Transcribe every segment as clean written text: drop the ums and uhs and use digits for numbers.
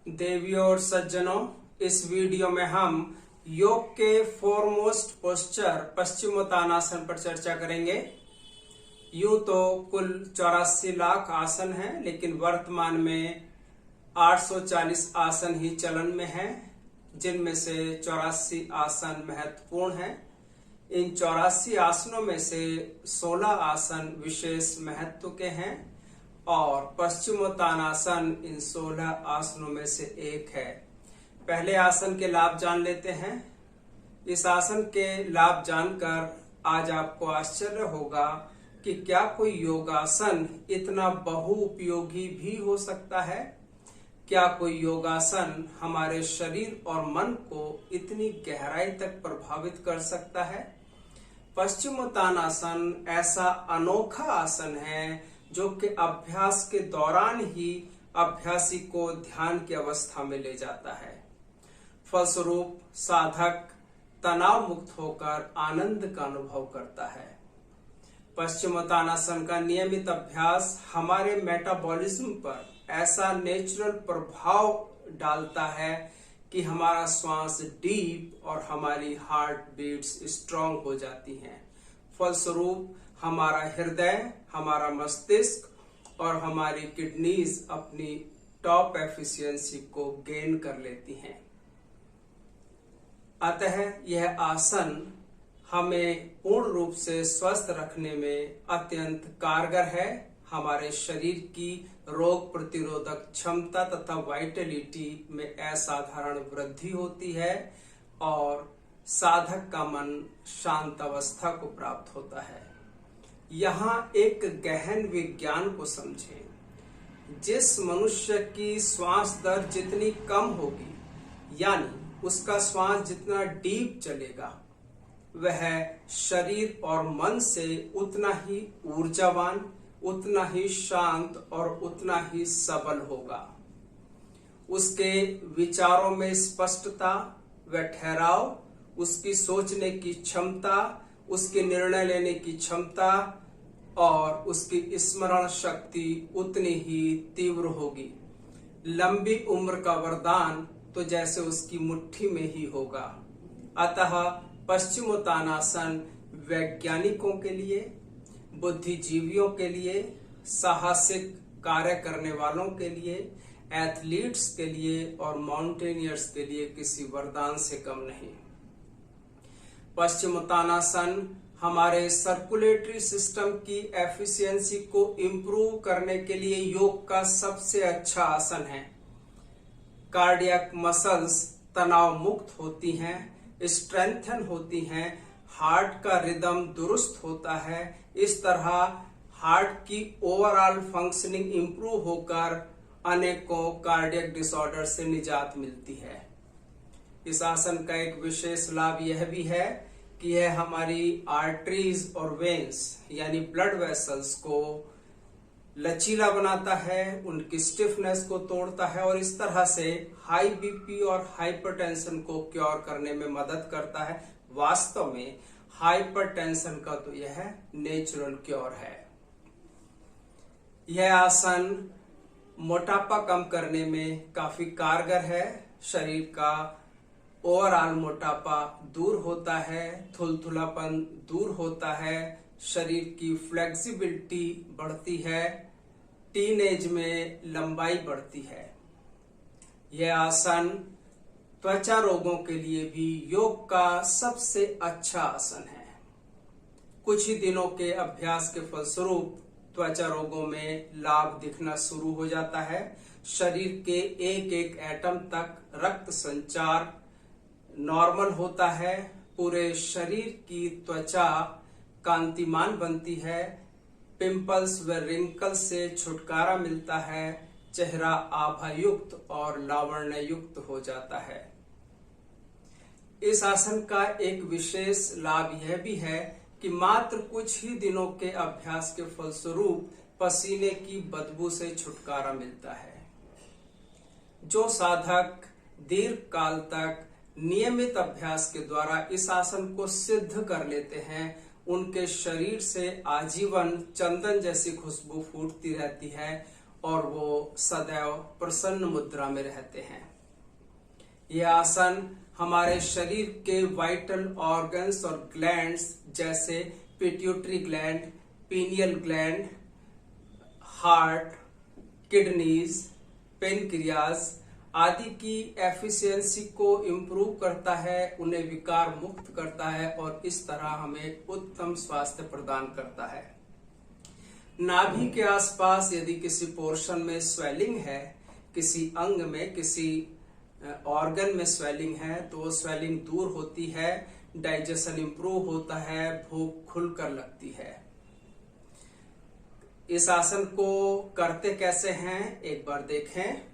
देवियों और सज्जनों, इस वीडियो में हम योग के फोरमोस्ट पोस्चर पश्चिमोत्तानासन पर चर्चा करेंगे। यूं तो कुल 84 लाख आसन हैं, लेकिन वर्तमान में 840 आसन ही चलन में हैं, जिनमें से 84 आसन महत्वपूर्ण हैं। इन 84 आसनों में से 16 आसन विशेष महत्व के हैं और पश्चिमोत्तानासन इन 16 आसनों में से एक है। पहले आसन के लाभ जान लेते हैं। इस आसन के लाभ जानकर आज आपको आश्चर्य होगा कि क्या कोई योगासन इतना बहुउपयोगी भी हो सकता है। क्या कोई योगासन हमारे शरीर और मन को इतनी गहराई तक प्रभावित कर सकता है। पश्चिमोत्तानासन ऐसा अनोखा आसन है जो कि अभ्यास के दौरान ही अभ्यासी को ध्यान की अवस्था में ले जाता है। फलस्वरूप साधक तनाव मुक्त होकर आनंद का अनुभव करता है। पश्चिमोत्तानासन का नियमित अभ्यास हमारे मेटाबॉलिज्म पर ऐसा नेचुरल प्रभाव डालता है कि हमारा श्वास डीप और हमारी हार्ट बीट्स स्ट्रांग हो जाती हैं। फलस्वरूप हमारा हृदय, हमारा मस्तिष्क और हमारी किडनीज अपनी टॉप एफिशिएंसी को गेन कर लेती हैं। अतः यह आसन हमें पूर्ण रूप से स्वस्थ रखने में अत्यंत कारगर है। हमारे शरीर की रोग प्रतिरोधक क्षमता तथा वाइटलिटी में असाधारण वृद्धि होती है और साधक का मन शांत अवस्था को प्राप्त होता है। यहाँ एक गहन विज्ञान को समझें। जिस मनुष्य की श्वास दर जितनी कम होगी, यानी उसका श्वास जितना डीप चलेगा, वह शरीर और मन से उतना ही ऊर्जावान, उतना ही शांत और उतना ही सबल होगा। उसके विचारों में स्पष्टता व ठहराव, उसकी सोचने की क्षमता, उसके निर्णय लेने की क्षमता और उसकी स्मरण शक्ति उतनी ही तीव्र होगी। लंबी उम्र का वरदान तो जैसे उसकी मुट्ठी में ही होगा। अतः पश्चिमोत्तानासन वैज्ञानिकों के लिए, बुद्धिजीवियों के लिए, साहसिक कार्य करने वालों के लिए, एथलीट्स के लिए और माउंटेनियर्स के लिए किसी वरदान से कम नहीं। पश्चिमोत्तानासन हमारे सर्कुलेटरी सिस्टम की एफिशिएंसी को इंप्रूव करने के लिए योग का सबसे अच्छा आसन है। कार्डियक मसल्स तनाव मुक्त होती हैं, स्ट्रेंथन होती हैं, हार्ट का रिदम दुरुस्त होता है। इस तरह हार्ट की ओवरऑल फंक्शनिंग इंप्रूव होकर अनेकों कार्डियक डिसऑर्डर से निजात मिलती है। इस आसन का एक विशेष लाभ यह भी है कि यह हमारी आर्टरीज और वेन्स यानी ब्लड वेसल्स को लचीला बनाता है, उनकी स्टिफनेस को तोड़ता है और इस तरह से हाई बीपी और हाइपरटेंशन को क्योर करने में मदद करता है। वास्तव में हाइपरटेंशन का तो यह नेचुरल क्योर है। यह आसन मोटापा कम करने में काफी कारगर है। शरीर का ओवरऑल मोटापा दूर होता है, थुलथुलापन दूर होता है, शरीर की फ्लेक्सिबिलिटी बढ़ती है, टीनेज में लंबाई बढ़ती है। यह आसन त्वचा रोगों के लिए भी योग का सबसे अच्छा आसन है। कुछ ही दिनों के अभ्यास के फलस्वरूप त्वचा रोगों में लाभ दिखना शुरू हो जाता है। शरीर के एक एक एटम तक रक्त संचार नॉर्मल होता है। पूरे शरीर की त्वचा कांतिमान बनती है। पिंपल्स व रिंकल से छुटकारा मिलता है। चेहरा आभायुक्त और लावण्य युक्त हो जाता है। इस आसन का एक विशेष लाभ यह भी है कि मात्र कुछ ही दिनों के अभ्यास के फलस्वरूप पसीने की बदबू से छुटकारा मिलता है। जो साधक दीर्घ काल तक नियमित अभ्यास के द्वारा इस आसन को सिद्ध कर लेते हैं, उनके शरीर से आजीवन चंदन जैसी खुशबू फूटती रहती है और वो सदैव प्रसन्न मुद्रा में रहते हैं। यह आसन हमारे शरीर के वाइटल ऑर्गन्स और ग्लैंड्स जैसे pituitary gland, pineal gland, heart, kidneys, pancreas आदि की एफिशिएंसी को इम्प्रूव करता है, उन्हें विकार मुक्त करता है और इस तरह हमें उत्तम स्वास्थ्य प्रदान करता है। नाभि के आसपास यदि किसी पोर्शन में स्वेलिंग है, किसी अंग में, किसी ऑर्गन में स्वेलिंग है, तो वो स्वेलिंग दूर होती है, डाइजेशन इंप्रूव होता है, भूख खुलकर लगती है। इस आसन को करते कैसे हैं एक बार देखें।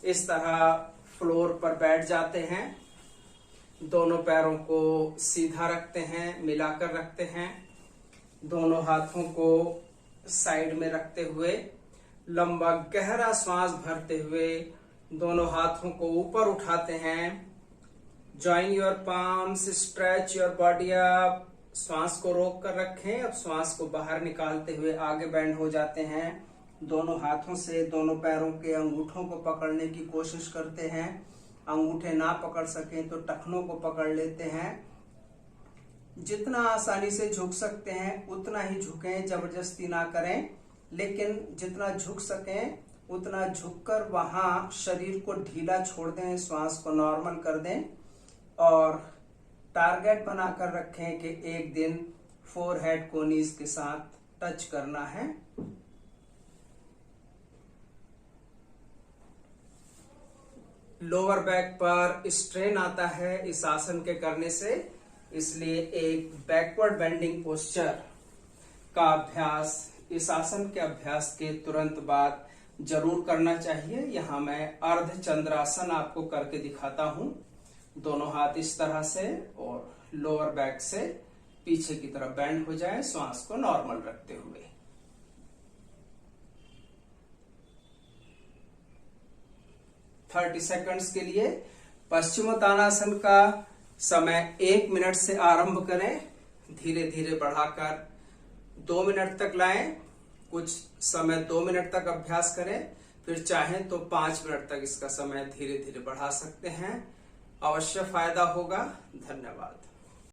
इस तरह फ्लोर पर बैठ जाते हैं, दोनों पैरों को सीधा रखते हैं, मिलाकर रखते हैं, दोनों हाथों को साइड में रखते हुए लंबा गहरा सांस भरते हुए दोनों हाथों को ऊपर उठाते हैं। Join your palms, stretch your body up. श्वास को रोक कर रखें। अब श्वास को बाहर निकालते हुए आगे बैंड हो जाते हैं। दोनों हाथों से दोनों पैरों के अंगूठों को पकड़ने की कोशिश करते हैं। अंगूठे ना पकड़ सकें तो टखनों को पकड़ लेते हैं। जितना आसानी से झुक सकते हैं उतना ही झुकें, जबरदस्ती ना करें, लेकिन जितना झुक सकें उतना झुककर वहां शरीर को ढीला छोड़ दें, श्वास को नॉर्मल कर दें और टारगेट बनाकर रखें कि एक दिन फोरहेड को नीज के साथ टच करना है। लोअर बैक पर स्ट्रेन आता है इस आसन के करने से, इसलिए एक बैकवर्ड बेंडिंग पोस्चर का अभ्यास इस आसन के अभ्यास के तुरंत बाद जरूर करना चाहिए। यहाँ मैं अर्ध चंद्रासन आपको करके दिखाता हूँ। दोनों हाथ इस तरह से और लोअर बैक से पीछे की तरफ बेंड हो जाए, श्वास को नॉर्मल रखते हुए। थर्टी सेकंड्स के लिए पश्चिमोत्तानासन का समय 1 मिनट से आरंभ करें, धीरे धीरे बढ़ाकर 2 मिनट तक लाएं। कुछ समय 2 मिनट तक अभ्यास करें, फिर चाहें तो 5 मिनट तक इसका समय धीरे धीरे बढ़ा सकते हैं। अवश्य फायदा होगा। धन्यवाद।